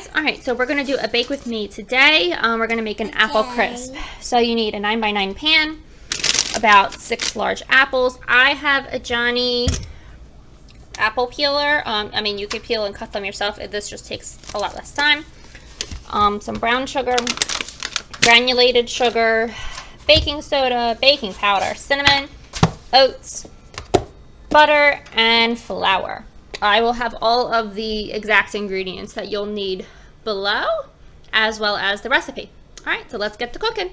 guys. Alright, so we're going to do a bake with me today. We're going to make an apple crisp. So you need a 9x9 pan, about 6 large apples. I have a Johnny apple peeler. I mean, you could peel and cut them yourself. This just takes a lot less time. Some brown sugar, granulated sugar, baking soda, baking powder, cinnamon, oats, butter, and flour. I will have all of the exact ingredients that you'll need below, as well as the recipe. All right, so let's get to cooking.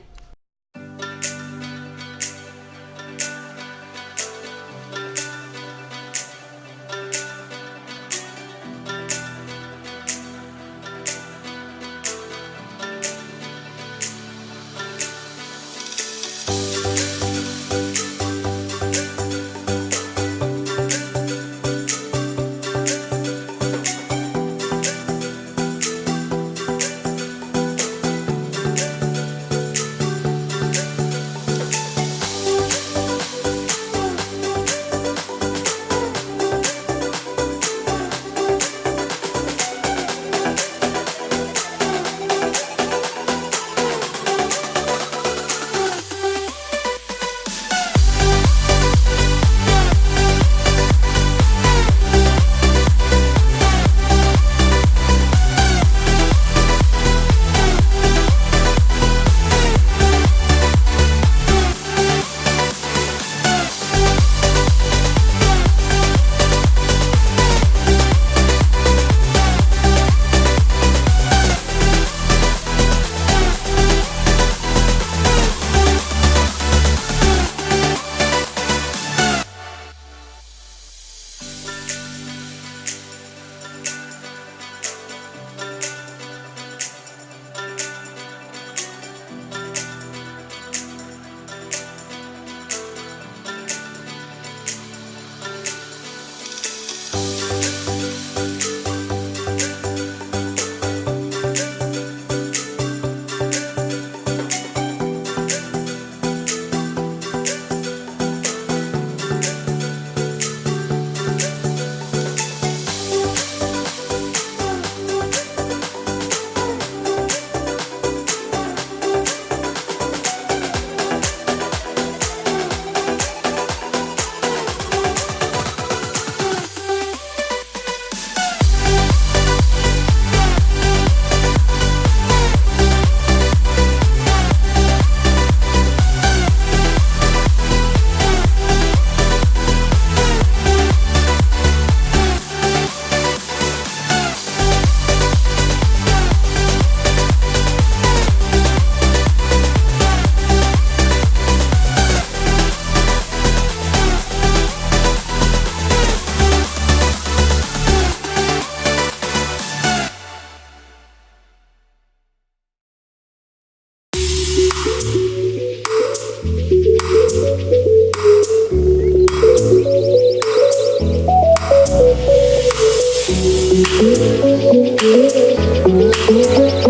Thank you.